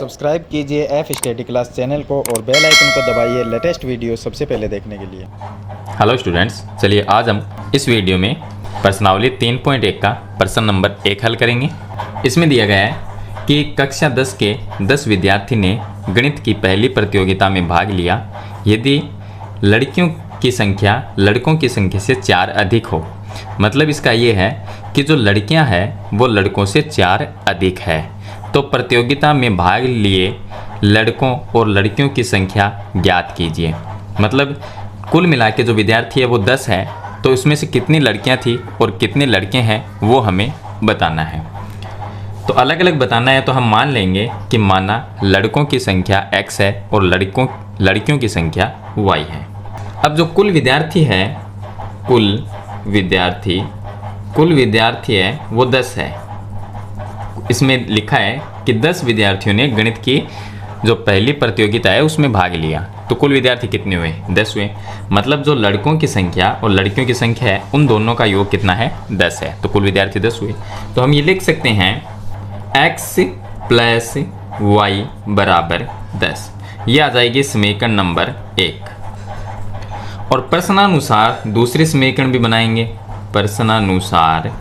Subscribe कीजिए F study class channel को और बेल आइकन को दबाइए लेटेस्ट वीडियो सबसे पहले देखने के लिए। हेलो स्टूडेंट्स, चलिए आज हम इस वीडियो में प्रश्नावली 3.1 का प्रश्न नंबर 1 हल करेंगे। इसमें दिया गया है कि कक्षा 10 के 10 विद्यार्थी ने गणित की पहली प्रतियोगिता में भाग लिया यदि लड़कियों की संख्या लड़कों की संख्या से 4 अधिक हो। मतलब इसका ये है कि जो लड़कियां हैं वो लड़कों से 4 अधिक है। तो प्रतियोगिता में भाग लिए लड़कों और लड़कियों की संख्या ज्ञात कीजिए। मतलब कुल मिला के जो विद्यार्थी है वो 10 है, तो इसमें से कितनी लड़कियां थी और कितने लड़के हैं वो हमें बताना है। तो अलग अलग बताना है तो हम मान लेंगे कि माना लड़कों की संख्या x है और लड़कियों की संख्या y है। अब जो कुल विद्यार्थी है कुल विद्यार्थी है वो 10 है। इसमें लिखा है कि 10 विद्यार्थियों ने गणित की जो पहली प्रतियोगिता है उसमें भाग लिया। तो कुल विद्यार्थी कितने हुए? 10 हुए। मतलब जो लड़कों की संख्या और लड़कियों की संख्या है उन दोनों का योग कितना है? 10 है। तो कुल विद्यार्थी 10 हुए। तो हम ये लिख सकते हैं x प्लस y बराबर 10। ये आ जाएगी समीकरण नंबर 1। और प्रश्नानुसार दूसरे समीकरण भी बनाएंगे। प्रश्नानुसार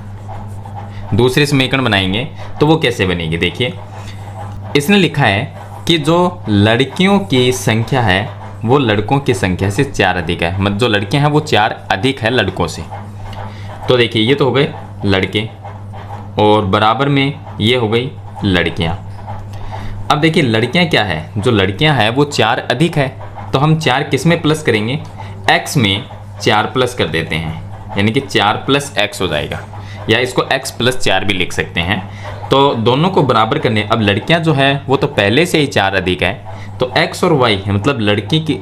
दूसरे समीकरण बनाएंगे तो वो कैसे बनेगी? देखिए, इसने लिखा है कि जो लड़कियों की संख्या है वो लड़कों की संख्या से 4 अधिक है। मतलब जो लड़कियां हैं वो 4 अधिक है लड़कों से। तो देखिए, ये तो हो गए लड़के और बराबर में ये हो गई लड़कियां। अब देखिए लड़कियां क्या है, जो लड़कियां हैं वो 4 अधिक है। तो हम 4 किस में प्लस करेंगे? x में 4 प्लस कर देते हैं, यानी कि 4 प्लस x हो जाएगा, या इसको x प्लस 4 भी लिख सकते हैं। तो दोनों को बराबर करने, अब लड़कियां जो है वो तो पहले से ही 4 अधिक है, तो x और y है, मतलब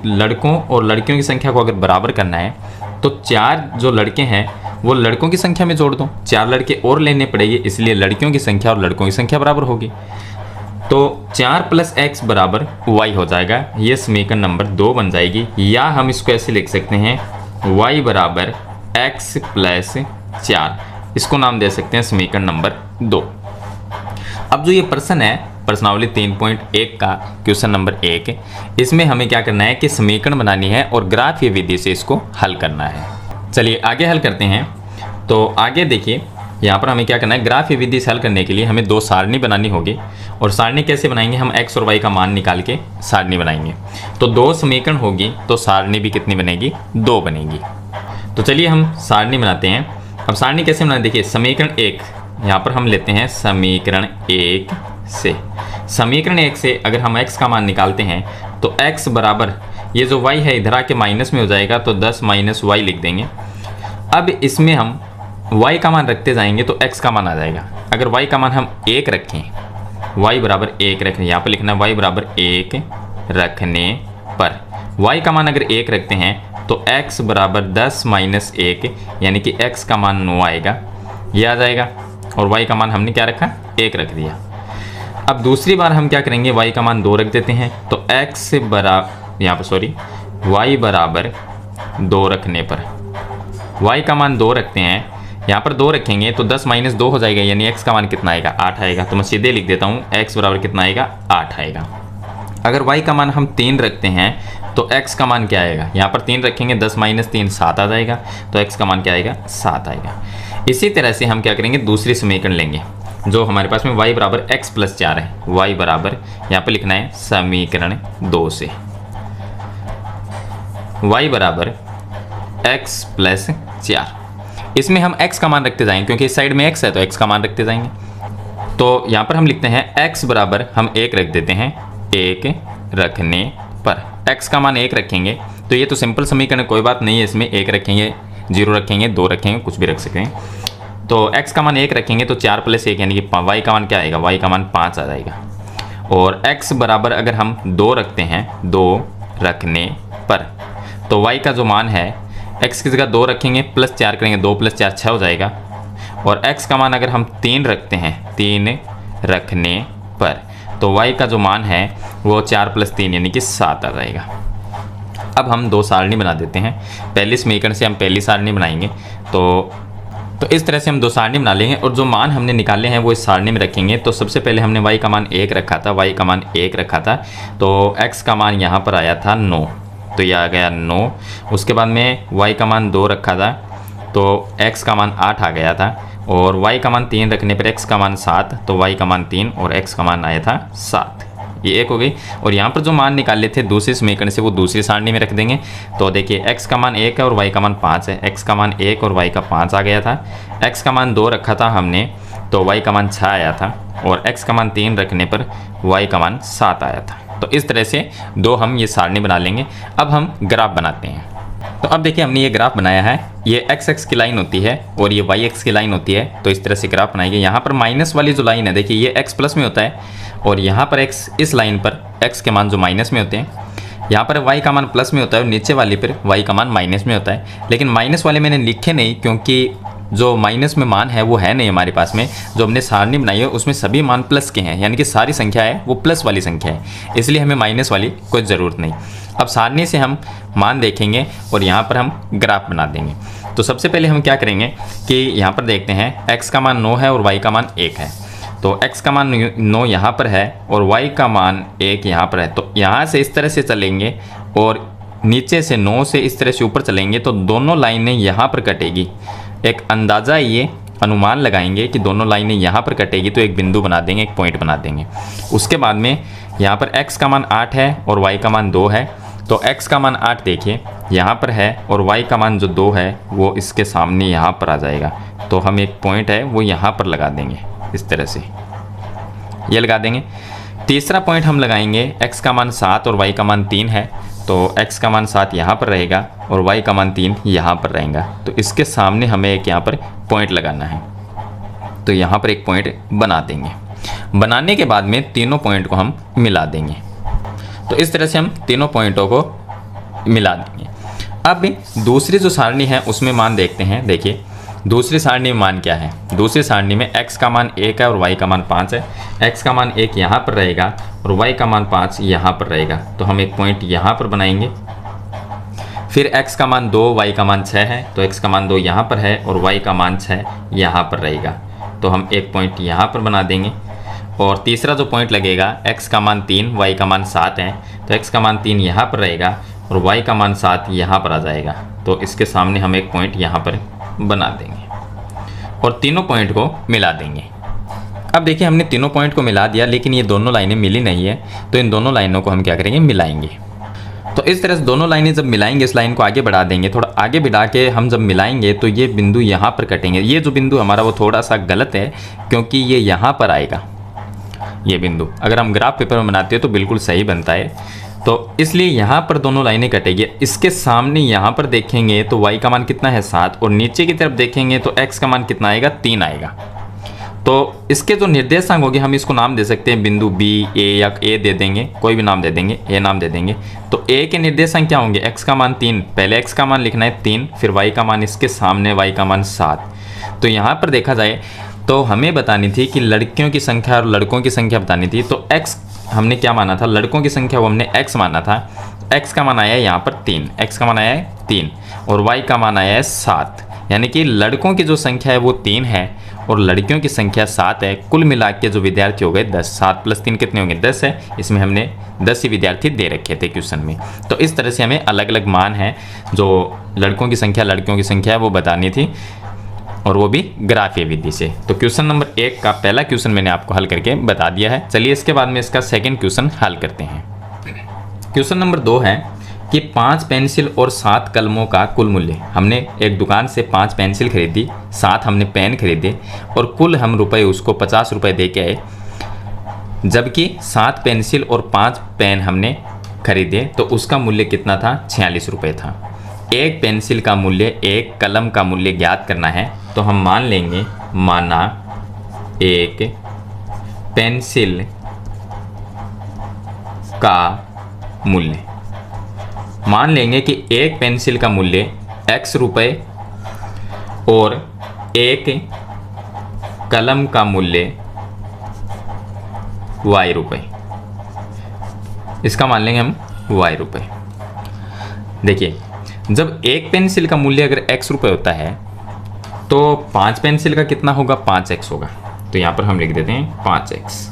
लड़कों और लड़कियों की संख्या को अगर बराबर करना है तो 4 जो लड़के हैं वो लड़कों की संख्या में जोड़ दो। 4 लड़के और लेने पड़ेंगे, इसलिए लड़कियों की संख्या और लड़कों की संख्या बराबर होगी। तो 4 प्लस x बराबर y हो जाएगा। ये समीकरण नंबर 2 बन जाएगी। या हम इसको ऐसे लिख सकते हैं y बराबर x प्लस 4। इसको नाम दे सकते हैं समीकरण नंबर 2। अब जो ये प्रश्न है प्रश्नावली 3.1 का क्वेश्चन नंबर 1, इसमें हमें क्या करना है कि समीकरण बनानी है और ग्राफीय विधि से इसको हल करना है। चलिए आगे हल करते हैं। तो आगे देखिए, यहाँ पर हमें क्या करना है, ग्राफीय विधि से हल करने के लिए हमें 2 सारणी बनानी होगी। और सारणी कैसे बनाएंगे? हम x और y का मान निकाल के सारणी बनाएंगे। तो 2 समीकरण होगी तो सारणी भी कितनी बनेगी? 2 बनेगी। तो चलिए हम सारणी बनाते हैं। अब सारणी कैसे बनाए? देखिए, समीकरण 1 यहाँ पर हम लेते हैं समीकरण 1 से। समीकरण 1 से अगर हम x का मान निकालते हैं तो x बराबर, ये जो y है इधर आके माइनस में हो जाएगा, तो 10 माइनस y लिख देंगे। अब इसमें हम y का मान रखते जाएंगे तो x का मान आ जाएगा। अगर y का मान हम 1 रखें, y बराबर 1 रखें, यहाँ पर लिखना y बराबर 1 रखने पर y का मान अगर 1 रखते हैं तो x बराबर 10 माइनस 1, यानी कि x का मान 9 आएगा। ये आ जाएगा। और y का मान हमने क्या रखा? 1 रख दिया। अब दूसरी बार हम क्या करेंगे, y का मान 2 रख देते हैं। तो x बराबर, यहाँ पर y बराबर 2 रखने पर, y का मान 2 रखते हैं, यहाँ पर 2 रखेंगे तो 10 माइनस 2 हो जाएगा, यानी x का मान कितना आएगा? 8 आएगा। तो मैं सीधे लिख देता हूँ x बराबर कितना आएगा? 8 आएगा। अगर y का मान हम 3 रखते हैं तो x का मान क्या आएगा? यहाँ पर 3 रखेंगे, 10 माइनस 3 7 आ जाएगा, तो x का मान क्या आएगा? 7 आएगा। इसी तरह से हम क्या करेंगे, दूसरी समीकरण लेंगे जो हमारे पास में y बराबर x प्लस 4 है। y बराबर यहाँ पर लिखना है समीकरण 2 से y बराबर x प्लस 4। इसमें हम x का मान रखते जाएंगे, क्योंकि इस साइड में x है तो x का मान रखते जाएंगे। तो यहाँ पर हम लिखते हैं x बराबर हम 1 रख देते हैं, 1 रखने पर x का मान 1 रखेंगे। तो ये तो सिंपल समीकरण है, कोई बात नहीं है, इसमें 1 रखेंगे, 0 रखेंगे, 2 रखेंगे, कुछ भी रख सकते हैं। तो x का मान 1 रखेंगे तो 4 प्लस 1 यानी कि y का मान क्या आएगा? y का मान 5 आ जाएगा। और x बराबर अगर हम 2 रखते हैं, 2 रखने पर, तो y का जो मान है, x की जगह 2 रखेंगे, प्लस 4 करेंगे, 2 प्लस 4 6 हो जाएगा। और x का मान अगर हम 3 रखते हैं, 3 रखने पर, तो y का जो मान है वो 4 प्लस 3 यानी कि 7 आ जाएगा। अब हम 2 सारणी बना देते हैं। पहली समीकरण से हम पहली सारणी बनाएंगे। तो तो इस तरह से हम दो सारणी बना लेंगे और जो मान हमने निकाले हैं वो इस सारणी में रखेंगे। तो सबसे पहले हमने y का मान 1 रखा था, y का मान 1 रखा था, तो x का मान यहाँ पर आया था 9, तो ये आ गया 9। उसके बाद में y का मान 2 रखा था, तो x का मान 8 आ गया था, और y का मान 3 रखने पर x का मान 7, तो y का मान 3 और x का मान आया था 7, ये एक हो गई। और यहाँ पर जो मान निकाले थे दूसरे समीकरण से वो दूसरी सारणी में रख देंगे। तो देखिए x का मान 1 है और y का मान 5 है, x का मान 1 और y का 5 आ गया था, x का मान 2 रखा था हमने तो y का मान 6 आया था, और x का मान 3 रखने पर y का मान 7 आया था। तो इस तरह से दो हम ये सारणी बना लेंगे। अब हम ग्राफ बनाते हैं। तो अब देखिए हमने ये ग्राफ बनाया है, ये x एक्स की लाइन होती है और ये y एक्स की लाइन होती है, तो इस तरह से ग्राफ बनाएंगे। यहाँ पर माइनस वाली जो लाइन है देखिए ये x प्लस में होता है, और यहाँ पर x, इस लाइन पर x के मान जो माइनस में होते हैं, यहाँ पर y का मान प्लस में होता है और नीचे वाली पर y का मान माइनस में होता है। लेकिन माइनस वाले मैंने लिखे नहीं क्योंकि जो माइनस में मान है वो है नहीं हमारे पास में। जो हमने सारणी बनाई है उसमें सभी मान प्लस के हैं, यानी कि सारी संख्या है वो प्लस वाली संख्या है, इसलिए हमें माइनस वाली कोई ज़रूरत नहीं। अब सारणी से हम मान देखेंगे और यहाँ पर हम ग्राफ बना देंगे। तो सबसे पहले हम क्या करेंगे कि यहाँ पर देखते हैं x का मान 9 है और y का मान 1 है, तो x का मान 9 यहाँ पर है और y का मान 1 यहाँ पर है। तो यहाँ से इस तरह से चलेंगे और नीचे से 9 से इस तरह से ऊपर चलेंगे तो दोनों लाइनें यहाँ पर कटेगी। एक अंदाज़ा ये अनुमान लगाएंगे कि दोनों लाइनें यहाँ पर कटेगी, तो एक बिंदु बना देंगे, एक पॉइंट बना देंगे। उसके बाद में यहाँ पर x का मान 8 है और y का मान 2 है, तो x का मान 8 देखिए यहाँ पर है और y का मान जो 2 है वो इसके सामने यहाँ पर आ जाएगा। तो हम एक पॉइंट है वो यहाँ पर लगा देंगे, इस तरह से ये लगा देंगे। तीसरा पॉइंट हम लगाएंगे, x का मान 7 और y का मान 3 है, तो x का मान 7 यहाँ पर रहेगा और y का मान 3 यहाँ पर रहेगा। तो इसके सामने हमें एक यहाँ पर पॉइंट लगाना है, तो यहाँ पर एक पॉइंट बना देंगे। बनाने के बाद में तीनों पॉइंट को हम मिला देंगे। तो इस तरह से हम तीनों पॉइंटों को मिला देंगे। अब दूसरी जो सारणी है उसमें मान देखते हैं। देखिए दूसरी सारणी में मान क्या है, दूसरी सारणी में x का मान 1 है और y का मान 5 है। x का मान 1 यहाँ पर रहेगा और y का मान 5 यहाँ पर रहेगा, तो हम एक पॉइंट यहाँ पर बनाएंगे। फिर x का मान 2, y का मान 6 है, तो x का मान 2 यहाँ पर है और y का मान 6 यहाँ पर रहेगा, तो हम एक पॉइंट यहाँ पर बना देंगे। और तीसरा जो पॉइंट लगेगा, x का मान 3, y का मान 7 है, तो x का मान 3 यहाँ पर रहेगा और y का मान 7 यहाँ पर आ जाएगा, तो इसके सामने हम एक पॉइंट यहाँ पर बना देंगे और तीनों पॉइंट को मिला देंगे। अब देखिए हमने तीनों पॉइंट को मिला दिया, लेकिन ये दोनों लाइनें मिली नहीं है, तो इन दोनों लाइनों को हम क्या करेंगे, मिलाएंगे। तो इस तरह से दोनों लाइनें जब मिलाएंगे, इस लाइन को आगे बढ़ा देंगे, थोड़ा आगे बढ़ा के हम जब मिलाएंगे तो ये बिंदु यहाँ पर कटेंगे। ये जो बिंदु हमारा वो थोड़ा सा गलत है क्योंकि ये यहाँ पर आएगा, ये बिंदु। अगर हम ग्राफ पेपर में बनाते हैं तो बिल्कुल सही बनता है, तो इसलिए यहाँ पर दोनों लाइनें कटेगी। इसके सामने यहाँ पर देखेंगे तो y का मान कितना है 7, और नीचे की तरफ देखेंगे तो x का मान कितना आएगा 3 आएगा। तो इसके जो निर्देशांक होंगे हम इसको नाम दे सकते हैं बिंदु b, a या a दे देंगे, कोई भी नाम दे देंगे, a नाम दे देंगे। तो a के निर्देशांक क्या होंगे, x का मान 3, पहले x का मान लिखना है 3, फिर y का मान इसके सामने y का मान 7। तो यहाँ पर देखा जाए तो हमें बतानी थी कि लड़कियों की संख्या और लड़कों की संख्या बतानी थी। तो x हमने क्या माना था, लड़कों की संख्या वो हमने x माना था, x का मान आया है यहाँ पर 3, x का मान आया है 3 और y का मान आया है 7, यानी कि लड़कों की जो संख्या है वो 3 है और लड़कियों की संख्या 7 है। कुल मिला के जो विद्यार्थी हो गए 10, 7 + 3 कितने होंगे 10 है। इसमें हमने 10 ही विद्यार्थी दे रखे थे क्वेश्चन में। तो इस तरह से हमें अलग अलग मान है, जो लड़कों की संख्या लड़कियों की संख्या है वो बतानी थी, और वो भी ग्राफीय विधि से। तो क्वेश्चन नंबर 1 का पहला क्वेश्चन मैंने आपको हल करके बता दिया है। चलिए इसके बाद में इसका सेकंड क्वेश्चन हल करते हैं। क्वेश्चन नंबर 2 है कि 5 पेंसिल और 7 कलमों का कुल मूल्य। हमने एक दुकान से 5 पेंसिल खरीदी, 7 हमने पेन खरीदे और कुल हम रुपए उसको 50 रुपये दे के आए, जबकि 7 पेंसिल और 5 पेन हमने खरीदे तो उसका मूल्य कितना था, 46 रुपये था। एक पेंसिल का मूल्य, एक कलम का मूल्य ज्ञात करना है। तो हम मान लेंगे, माना एक पेंसिल का मूल्य, मान लेंगे कि एक पेंसिल का मूल्य x रुपये और एक कलम का मूल्य y रुपये, इसका मान लेंगे हम y रुपये। देखिए जब एक पेंसिल का मूल्य अगर x रुपये होता है तो 5 पेंसिल का कितना होगा, 5x होगा। तो यहाँ पर हम लिख देते हैं 5x।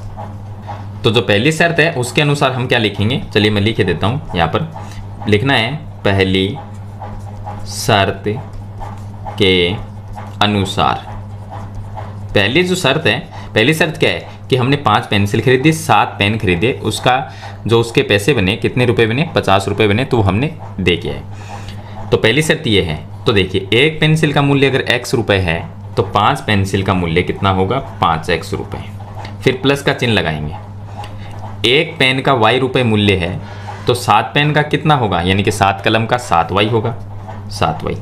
तो जो पहली शर्त है उसके अनुसार हम क्या लिखेंगे, चलिए मैं लिख देता हूँ। यहाँ पर लिखना है पहली शर्त के अनुसार। पहली जो शर्त है, पहली शर्त क्या है कि हमने 5 पेंसिल खरीदी, 7 पेन खरीदे, उसका जो उसके पैसे बने, कितने रुपए बने, 50 रुपये बने, तो हमने दे के है। तो पहली शर्त ये है। तो देखिए एक पेंसिल का मूल्य अगर x रुपये है तो 5 पेंसिल का मूल्य कितना होगा, 5x रुपये। फिर प्लस का चिन्ह लगाएंगे। एक पेन का y रुपये मूल्य है तो 7 पेन का कितना होगा, यानी कि 7 कलम का 7y होगा, 7y।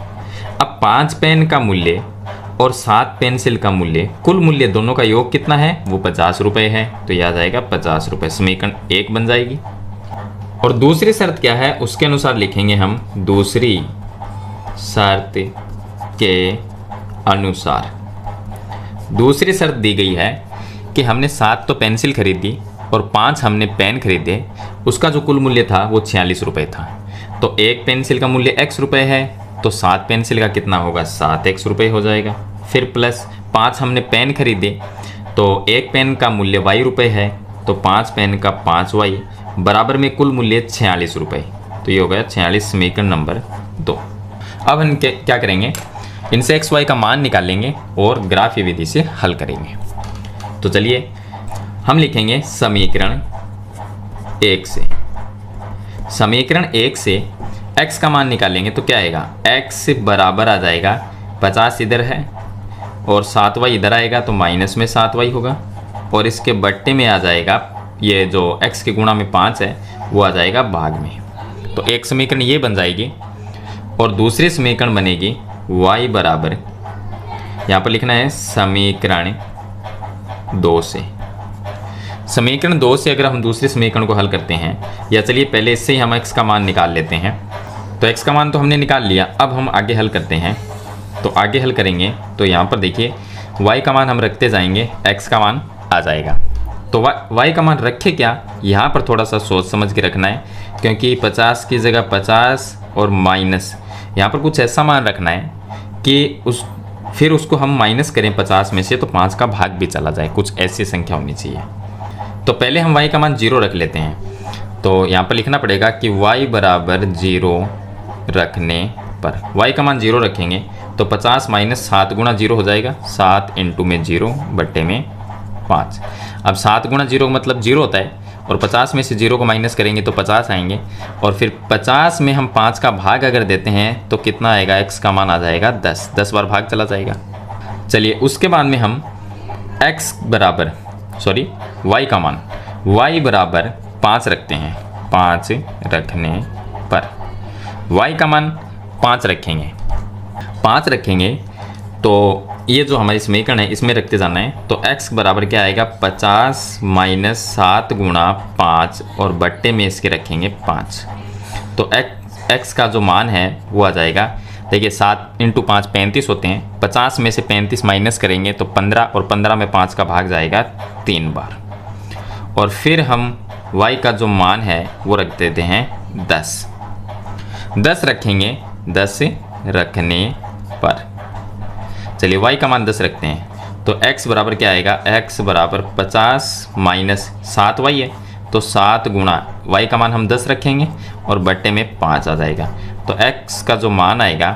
अब 5 पेन का मूल्य और 7 पेंसिल का मूल्य, कुल मूल्य दोनों का योग कितना है, वो 50 रुपये है। तो यह आ जाएगा 50 रुपये। समीकरण 1 बन जाएगी। और दूसरी शर्त क्या है उसके अनुसार लिखेंगे हम, दूसरी शर्त के अनुसार। दूसरी शर्त दी गई है कि हमने 7 तो पेंसिल खरीदी और 5 हमने पेन खरीदे, उसका जो कुल मूल्य था वो 46 रुपये था। तो एक पेंसिल का मूल्य x रुपये है तो 7 पेंसिल का कितना होगा, 7x रुपये हो जाएगा। फिर प्लस 5 हमने पेन खरीदे तो एक पेन का मूल्य y रुपये है तो 5 पेन का 5y बराबर में कुल मूल्य 46 रुपये। तो ये हो गया 46, समीकरण नंबर 2। अब हम क्या करेंगे, इनसे x y का मान निकालेंगे और ग्राफीय विधि से हल करेंगे। तो चलिए हम लिखेंगे समीकरण 1 से। समीकरण 1 से x का मान निकालेंगे तो क्या आएगा, x बराबर आ जाएगा 50 इधर है और 7y इधर आएगा तो माइनस में 7y होगा, और इसके बट्टे में आ जाएगा ये जो x के गुणा में 5 है वो आ जाएगा भाग में। तो एक समीकरण ये बन जाएगी और दूसरी समीकरण बनेगी y बराबर, यहाँ पर लिखना है समीकरण 2 से। समीकरण 2 से अगर हम दूसरे समीकरण को हल करते हैं, या चलिए पहले इससे ही हम x का मान निकाल लेते हैं। तो x का मान तो हमने निकाल लिया, अब हम आगे हल करते हैं। तो आगे हल करेंगे तो यहाँ पर देखिए y का मान हम रखते जाएंगे, x का मान आ जाएगा। तो y का मान रखे क्या, यहाँ पर थोड़ा सा सोच समझ के रखना है, क्योंकि 50 की जगह 50 और माइनस, यहाँ पर कुछ ऐसा मान रखना है कि फिर उसको हम माइनस करें 50 में से तो 5 का भाग भी चला जाए, कुछ ऐसी संख्या होनी चाहिए। तो पहले हम y का मान 0 रख लेते हैं। तो यहाँ पर लिखना पड़ेगा कि y बराबर 0 रखने पर, y का मान 0 रखेंगे तो 50 माइनस 7 गुणा 0 हो जाएगा, 7 इंटू में 0 बट्टे में 5। अब 7 गुणा 0 मतलब 0 होता है, और 50 में से 0 को माइनस करेंगे तो 50 आएंगे, और फिर 50 में हम 5 का भाग अगर देते हैं तो कितना आएगा, x का मान आ जाएगा 10, 10 बार भाग चला जाएगा। चलिए उसके बाद में हम y का मान, y बराबर 5 रखते हैं। 5 रखने पर y का मान 5 रखेंगे, 5 रखेंगे तो ये जो हमारी समीकरण है इसमें रखते जाना है। तो x बराबर क्या आएगा, 50 माइनस 7 गुणा 5 और बट्टे में इसके रखेंगे 5। तो x का जो मान है वो आ जाएगा, देखिए 7 इंटू 5 35 होते हैं, 50 में से 35 माइनस करेंगे तो 15, और 15 में 5 का भाग जाएगा 3 बार। और फिर हम y का जो मान है वो रख देते हैं 10 रखेंगे, 10 रखने पर। चलिए y का मान 10 रखते हैं तो x बराबर क्या आएगा, x बराबर 50 माइनस 7y है तो 7 गुणा y का मान हम 10 रखेंगे और बट्टे में 5 आ जाएगा। तो x का जो मान आएगा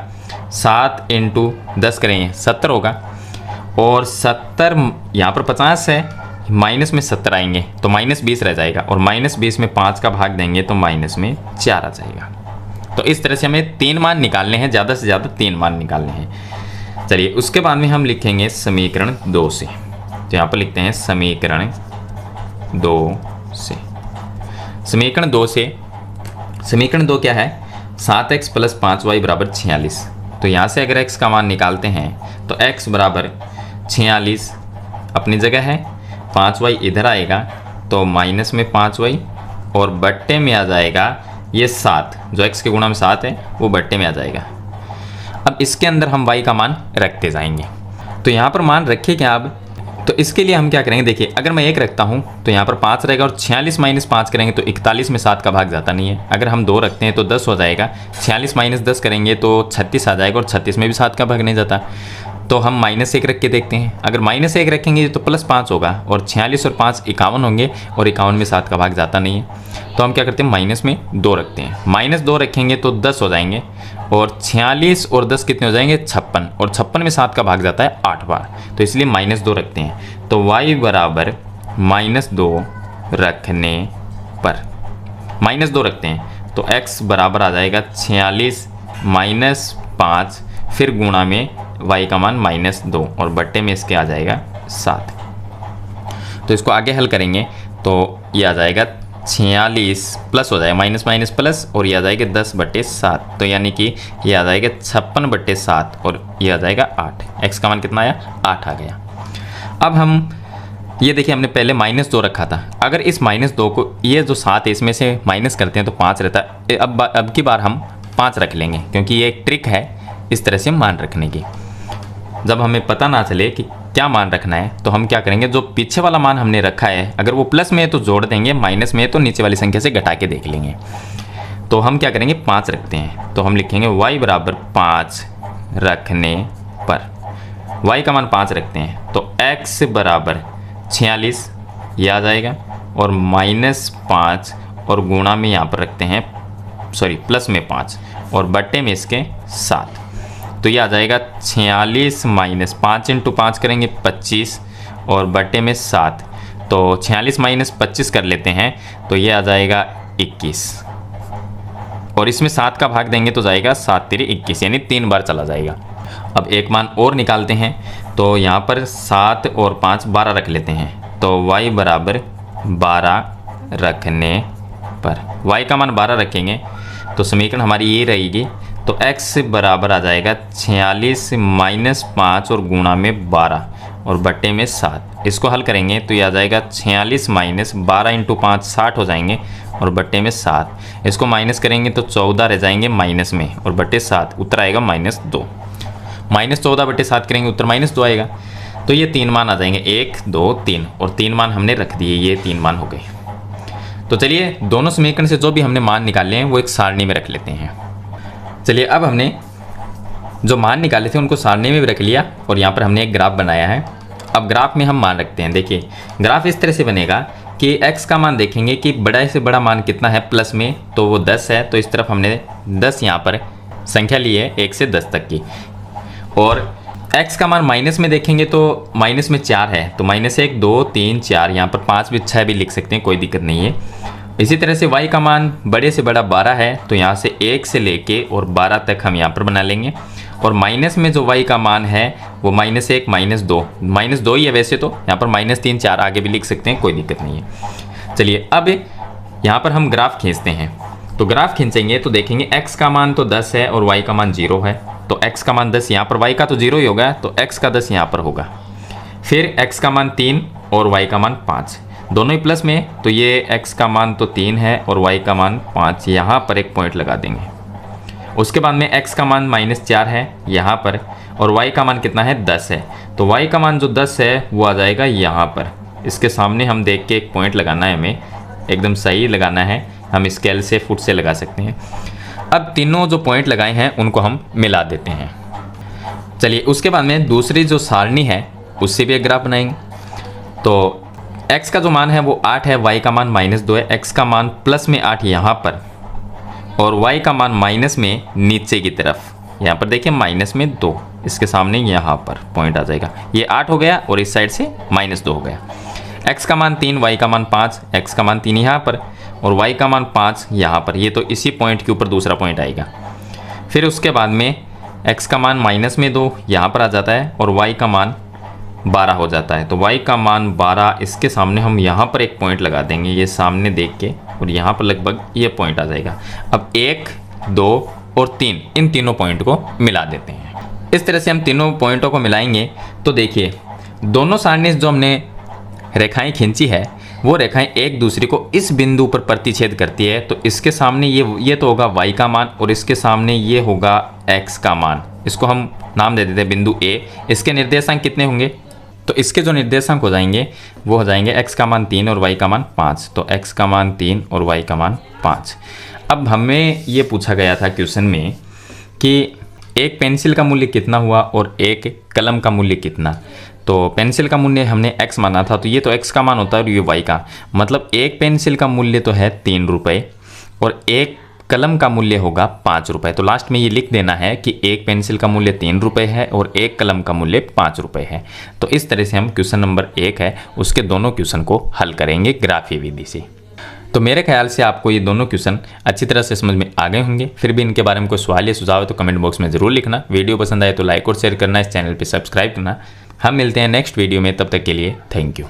7 इंटू 10 करेंगे 70 होगा, और 70 यहाँ पर 50 है, माइनस में 70 आएंगे तो माइनस 20 रह जाएगा, और माइनस 20 में 5 का भाग देंगे तो माइनस में 4 आ जाएगा। तो इस तरह से हमें 3 मान निकालने हैं, ज़्यादा से ज़्यादा 3 मान निकालने हैं। चलिए उसके बाद में हम लिखेंगे समीकरण 2 से। तो यहाँ पर लिखते हैं समीकरण 2 से। समीकरण 2 से, समीकरण 2 क्या है, 7x प्लस 5y बराबर 46। तो यहाँ से अगर x का मान निकालते हैं तो x बराबर 46 अपनी जगह है, 5y इधर आएगा तो माइनस में 5y, और बट्टे में आ जाएगा ये 7, जो x के गुणा में 7 है वो बट्टे में आ जाएगा। अब इसके अंदर हम y का मान रखते जाएंगे। तो यहाँ पर मान रखे क्या, अब तो इसके लिए हम क्या करेंगे, देखिए अगर मैं 1 रखता हूँ तो यहाँ पर 5 रहेगा, और 46 माइनस 5 करेंगे तो 41 में 7 का भाग जाता नहीं है। अगर हम 2 रखते हैं तो 10 हो जाएगा, 46 माइनस 10 करेंगे तो 36 आ जाएगा, और 36 में भी 7 का भाग नहीं जाता। तो हम -1 रख के देखते हैं। अगर -1 रखेंगे तो +5 होगा और 46 और 5 51 होंगे और 51 में 7 का भाग जाता नहीं है। तो हम क्या करते हैं, माइनस में 2 रखते हैं। -2 रखेंगे तो 10 हो जाएंगे और 46 और 10 कितने हो जाएंगे, 56, और 56 में 7 का भाग जाता है 8 बार, तो इसलिए -2 रखते हैं। तो y बराबर -2 रखने पर -2 रखते हैं तो x बराबर आ जाएगा 46 -5 फिर गुणा में y का मान -2 और बट्टे में इसके आ जाएगा 7। तो इसको आगे हल करेंगे तो ये आ जाएगा 46 प्लस हो जाएगा माइनस माइनस प्लस और ये आ जाएगा 10/7, तो यानी कि ये आ जाएगा 56/7 और ये आ जाएगा 8। x का मान कितना आया, 8 आ गया। अब हम ये देखिए हमने पहले -2 रखा था, अगर इस -2 को ये जो 7 है इसमें से माइनस करते हैं तो 5 रहता है। अब की बार हम 5 रख लेंगे क्योंकि ये एक ट्रिक है इस तरह से मान रखने की। जब हमें पता ना चले कि क्या मान रखना है तो हम क्या करेंगे, जो पीछे वाला मान हमने रखा है अगर वो प्लस में है तो जोड़ देंगे, माइनस में है तो नीचे वाली संख्या से घटा के देख लेंगे। तो हम क्या करेंगे, 5 रखते हैं तो हम लिखेंगे y बराबर 5 रखने पर, y का मान 5 रखते हैं तो x बराबर 46 ये आ जाएगा और -5 और गुणा में यहाँ पर रखते हैं प्लस में 5 और बट्टे में इसके 7, तो ये आ जाएगा 46 - 5 × 5 करेंगे 25 और बट्टे में 7, तो 46 - 25 कर लेते हैं तो ये आ जाएगा 21 और इसमें 7 का भाग देंगे तो जाएगा 7 × 21 यानी 3 बार चला जाएगा। अब एक मान और निकालते हैं तो यहाँ पर 7 और 5 12 रख लेते हैं तो y बराबर 12 रखने पर, y का मान 12 रखेंगे तो समीकरण हमारी ये रहेगी, तो x बराबर आ जाएगा 46 - 5 और गुणा में 12 और बट्टे में 7। इसको हल करेंगे तो ये आ जाएगा 46 - 12 × 5 60 हो जाएंगे और बट्टे में 7। इसको माइनस करेंगे तो 14 रह जाएंगे माइनस में और बट्टे 7, उत्तर आएगा -2। -14/7 करेंगे उत्तर -2 आएगा। तो ये 3 मान आ जाएंगे 1 2 3 और 3 मान हमने रख दिए, ये 3 मान हो गए। तो चलिए दोनों समीकरण से जो भी हमने मान निकाले हैं वो एक सारणी में रख लेते हैं। चलिए अब हमने जो मान निकाले थे उनको सारणी में भी रख लिया और यहाँ पर हमने एक ग्राफ बनाया है। अब ग्राफ में हम मान रखते हैं। देखिए ग्राफ इस तरह से बनेगा कि x का मान देखेंगे कि बड़ा से बड़ा मान कितना है प्लस में, तो वो 10 है, तो इस तरफ हमने 10 यहाँ पर संख्या ली है 1 से 10 तक की। और x का मान माइनस में देखेंगे तो माइनस में 4 है, तो -1 2 3 4, यहाँ पर 5 भी 6 भी लिख सकते हैं, कोई दिक्कत नहीं है। इसी तरह से y का मान बड़े से बड़ा 12 है, तो यहाँ से 1 से लेके और 12 तक हम यहाँ पर बना लेंगे। और माइनस में जो y का मान है वो -1 -2 ही है वैसे तो, यहाँ पर -3 4 आगे भी लिख सकते हैं, कोई दिक्कत नहीं है। चलिए अब यहाँ पर हम ग्राफ खींचते हैं। तो ग्राफ खींचेंगे तो देखेंगे x का मान तो 10 है और y का मान 0 है, तो x का मान 10 यहाँ पर, y का तो 0 ही होगा तो x का 10 यहाँ पर होगा। फिर x का मान 3 और y का मान 5, दोनों ही प्लस में, तो ये x का मान तो 3 है और y का मान 5, यहाँ पर एक पॉइंट लगा देंगे। उसके बाद में x का मान -4 है यहाँ पर और y का मान कितना है 10 है, तो y का मान जो 10 है वो आ जाएगा यहाँ पर। इसके सामने हम देख के एक पॉइंट लगाना है, हमें एकदम सही लगाना है, हम स्केल से फुट से लगा सकते हैं। अब तीनों जो पॉइंट लगाए हैं उनको हम मिला देते हैं। चलिए उसके बाद में दूसरी जो सारणी है उससे भी एक ग्राफ बनाएंगे। तो x का जो मान है वो 8 है, y का मान -2 है, x का मान प्लस में 8 यहाँ पर और y का मान माइनस में नीचे की तरफ, यहाँ पर देखिए माइनस में 2, इसके सामने यहाँ पर पॉइंट आ जाएगा, ये 8 हो गया और इस साइड से -2 हो गया। x का मान 3, y का मान 5, x का मान 3 यहाँ पर और y का मान 5 यहाँ पर, ये तो इसी पॉइंट के ऊपर दूसरा पॉइंट आएगा। फिर उसके बाद में x का मान -2 यहाँ पर आ जाता है और y का मान 12 हो जाता है, तो y का मान 12, इसके सामने हम यहाँ पर एक पॉइंट लगा देंगे, ये सामने देख के, और यहाँ पर लगभग ये पॉइंट आ जाएगा। अब 1 2 और 3 इन तीनों पॉइंट को मिला देते हैं। इस तरह से हम तीनों पॉइंटों को मिलाएंगे तो देखिए दोनों सारणी जो हमने रेखाएं खींची है वो रेखाएं एक दूसरे को इस बिंदु पर प्रतिच्छेद करती है, तो इसके सामने ये तो होगा y का मान और इसके सामने ये होगा x का मान। इसको हम नाम दे देते हैं बिंदु A। इसके निर्देशांक कितने होंगे, तो इसके जो निर्देशांक हो जाएंगे वो हो जाएंगे x का मान 3 और y का मान 5, तो x का मान 3 और y का मान 5। अब हमें ये पूछा गया था क्वेश्चन में कि एक पेंसिल का मूल्य कितना हुआ और एक कलम का मूल्य कितना। तो पेंसिल का मूल्य हमने x माना था, तो ये तो x का मान होता है और ये y का, मतलब एक पेंसिल का मूल्य तो है 3 रुपये और एक कलम का मूल्य होगा 5 रुपये। तो लास्ट में ये लिख देना है कि एक पेंसिल का मूल्य 3 रुपये है और एक कलम का मूल्य 5 रुपये है। तो इस तरह से हम क्वेश्चन नंबर 1 है उसके दोनों क्वेश्चन को हल करेंगे ग्राफीय विधि से। तो मेरे ख्याल से आपको ये दोनों क्वेश्चन अच्छी तरह से समझ में आ गए होंगे। फिर भी इनके बारे में कोई सवाल या सुझाव है तो कमेंट बॉक्स में ज़रूर लिखना। वीडियो पसंद आए तो लाइक और शेयर करना, इस चैनल पर सब्सक्राइब करना। हम मिलते हैं नेक्स्ट वीडियो में, तब तक के लिए थैंक यू।